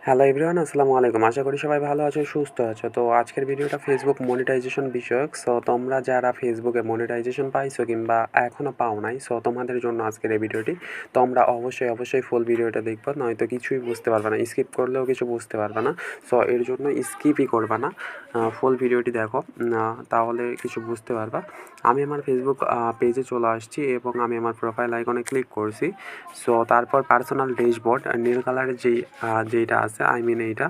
Hello everyone, আসসালামু আলাইকুম। আশা করি সবাই ভালো আছো, সুস্থ আছো। তো আজকের ভিডিওটা ফেসবুক মনিটাইজেশন বিষয়ক। সো তোমরা যারা ফেসবুকে মনিটাইজেশন পাইছো কিংবা এখনও পাও নাই, সো তোমাদের জন্য আজকের এই ভিডিওটি। তোমরা অবশ্যই ফুল ভিডিওটা দেখবো, নয়তো কিছুই বুঝতে পারবে না, স্কিপ করলেও কিছু বুঝতে পারবে না। সো এর জন্য স্কিপই করবে না, ফুল ভিডিওটি দেখো, তাহলে কিছু বুঝতে পারবা। আমি আমার ফেসবুক পেজে চলে আসছি এবং আমি আমার প্রোফাইল আইকনে ক্লিক করছি। সো তারপর পার্সোনাল ড্যাশবোর্ড নীল কালারের যেইটা আছে, এইটা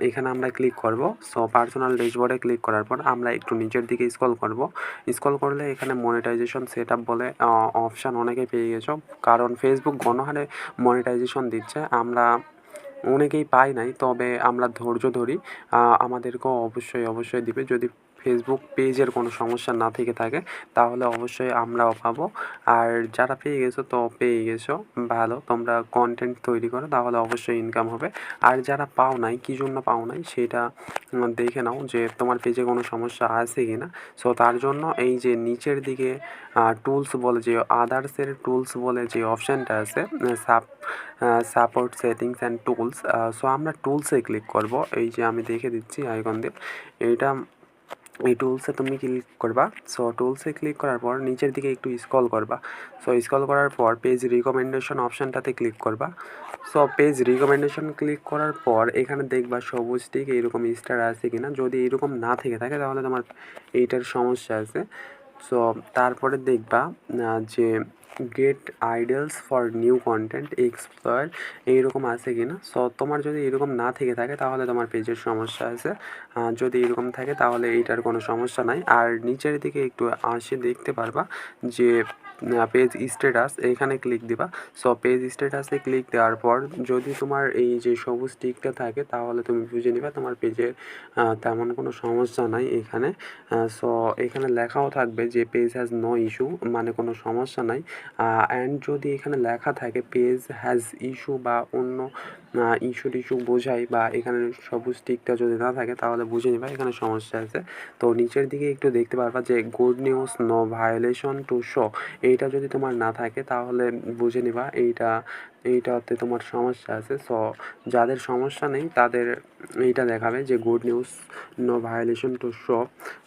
এখানে আমরা ক্লিক করব। সো পার্সোনাল ড্যাশবোর্ডে ক্লিক করার পর আমরা একটু নিচের দিকে স্ক্রল করব। স্ক্রল করলে এখানে মনিটাইজেশন সেটআপ বলে অপশান অনেকেই পেয়ে গেছো, কারণ ফেসবুক গণহারে মনিটাইজেশন দিচ্ছে। আমরা অনেকেই পাই নাই, তবে আমরা ধৈর্য ধরি, আমাদেরকেও অবশ্যই দিবে। যদি ফেসবুক পেজের কোনো সমস্যা না থেকে থাকে তাহলে অবশ্যই আমরাও পাবো। আর যারা পেয়ে গেছো তো পেয়ে গেছো, ভালো, তোমরা কন্টেন্ট তৈরি করো, তাহলে অবশ্যই ইনকাম হবে। আর যারা পাও নাই, কী জন্য পাও নাই সেটা দেখে নাও যে তোমার পেজে কোনো সমস্যা আছে কি না। সো তার জন্য এই যে নিচের দিকে টুলস বলে যে আদার্সের টুলস বলে যে অপশানটা আছে, support settings and tools. So আমরা টুলসে ক্লিক করব। এই যে আমি দেখে দিচ্ছি আইকন দিয়ে, এই টুলসে তুমি ক্লিক করবা। সো টুলসে ক্লিক করার পর নিচের দিকে একটু স্ক্রল করবা। সো স্ক্রল করার পর পেজ রিকমেন্ডেশন অপশানটাতে ক্লিক করবা। সো পেজ রিকমেন্ডেশন ক্লিক করার পর এখানে দেখবা সবুজ টিক এইরকম স্টার আছে কি না। যদি এরকম না থেকে থাকে তাহলে তোমার এইটার সমস্যা আছে। সো তারপরে দেখবা যে get idols for new content explore এইরকম আছে কি না। সো তোমার যদি এরকম না থেকে থাকে তাহলে তোমার পেজের সমস্যা আছে। যদি এরকম থাকে তাহলে এইটার কোনো সমস্যা নাই। আর নিচের দিকে একটু আসে দেখতে পারবা যে পেজ স্ট্যাটাস, এইখানে ক্লিক দিবা। সো পেজ স্ট্যাটাসে ক্লিক দেওয়ার পর যদি তোমার এই যে সবুজ টিকটা থাকে তাহলে তুমি বুঝে নিবা তোমার পেজের তেমন কোনো সমস্যা নাই এখানে। সো এখানে লেখাও থাকবে যে পেজ হ্যাজ নো ইস্যু, মানে কোনো সমস্যা নাই। অ্যান্ড যদি এখানে লেখা থাকে পেজ হ্যাজ ইস্যু বা অন্য ইস্যু বোঝায়, বা এখানে সবুজ টিকটা যদি না থাকে তাহলে বুঝে নিবা এখানে সমস্যা আছে। তো নিচের দিকে একটু দেখতে পারবা যে good news no violation to show, এইটা যদি তোমার না থাকে তাহলে বুঝে নিবা এইটাতে তোমার সমস্যা আছে। সো যাদের সমস্যা নেই তাদের এইটা দেখাবে যে good news no violation to show.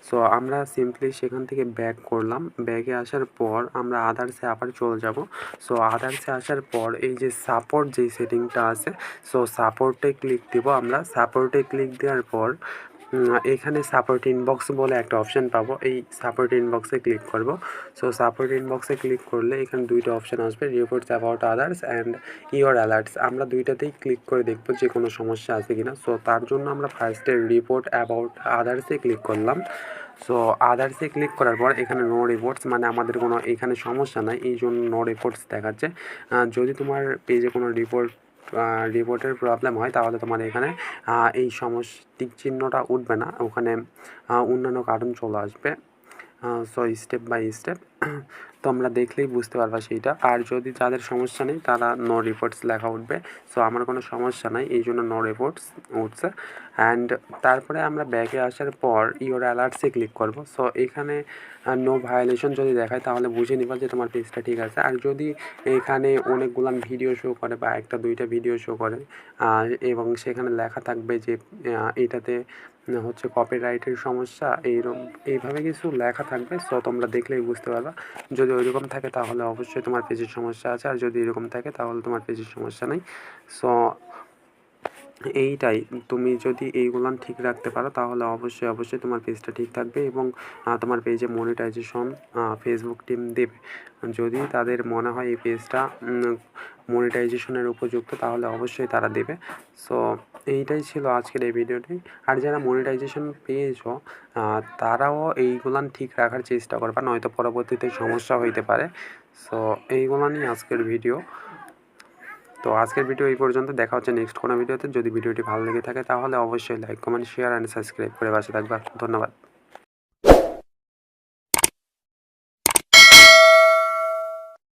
So আমরা সিম্পলি সেখান থেকে ব্যাক করলাম। ব্যাকে আসার পর আমরা আদার্সে আবার চলে যাব। সো আদার্সে আসার পর এই যে সাপোর্ট যেই সেটিংটা আছে, সো সাপোর্টে ক্লিক দেবো আমরা। সাপোর্টে ক্লিক দেওয়ার পর এখানে সাপোর্ট ইনবক্স বলে একটা অপশান পাবো, এই সাপোর্ট ইনবক্সে ক্লিক করব। সো সাপোর্ট ইনবক্সে ক্লিক করলে এখানে দুইটা অপশান আসবে, reports about others and your alerts. আমরা দুইটাতেই ক্লিক করে দেখবো যে কোনো সমস্যা আছে কি না। সো তার জন্য আমরা ফার্স্টে রিপোর্ট অ্যাবাউট আদার্সে ক্লিক করলাম। সো আদার্সে ক্লিক করার পর এখানে নো রিপোর্টস, মানে আমাদের কোনো এখানে সমস্যা নাই, এই জন্য নো রিপোর্টস দেখাচ্ছে। যদি তোমার পেজে কোনো রিপোর্টের প্রবলেম হয় তাহলে তোমার এখানে এই টিক চিহ্নটা উঠবে না, ওখানে অন্যান্য কারণ চলে আসবে। সো স্টেপ বাই স্টেপ তোমরা দেখলেই বুঝতে পারবা সেইটা। আর যদি যাদের সমস্যা নেই তারা নো রিপোর্টস লেখা উঠবে। সো আমার কোনো সমস্যা নাই, এই জন্য নো রিপোর্টস উঠছে। অ্যান্ড তারপরে আমরা ব্যাকে আসার পর ইওর অ্যালার্টসে ক্লিক করব। সো এখানে নো ভায়োলেশন যদি দেখায় তাহলে বুঝে নিবা যে তোমার পেজটা ঠিক আছে। আর যদি এখানে অনেকগুলান ভিডিও শো করে বা একটা দুইটা ভিডিও শো করে এবং সেখানে লেখা থাকবে যে এটাতে হচ্ছে কপিরাইটের সমস্যা, এইভাবে কিছু লেখা থাকবে। সো তোমরা দেখলেই বুঝতে পারবা। যদি ওইরকম থাকে তাহলে অবশ্যই তোমার পেজের সমস্যা আছে, আর যদি এরকম থাকে তাহলে তোমার পেজের সমস্যা নেই। সো এইটাই, তুমি যদি এইগুলান ঠিক রাখতে পারো তাহলে অবশ্যই তোমার পেজটা ঠিক থাকবে এবং তোমার পেজে মনিটাইজেশন ফেসবুক টিম দেবে। যদি তাদের মনে হয় এই পেজটা মনিটাইজেশনের উপযুক্ত তাহলে অবশ্যই তারা দেবে। সো এইটাই ছিল আজকের এই ভিডিওটি। আর যারা মনিটাইজেশন পেয়েছো তারাও এইগুলান ঠিক রাখার চেষ্টা করবা, নয়তো পরবর্তীতে সমস্যা হইতে পারে। সো এইগুলো নিয়ে আজকের ভিডিও। তো আজকের ভিডিও এই পর্যন্ত, দেখা হচ্ছে নেক্সট কোনো ভিডিওতে। যদি ভিডিওটি ভালো লেগে থাকে তাহলে অবশ্যই like, comment, share and subscribe করে পাশে থাকবা। ধন্যবাদ।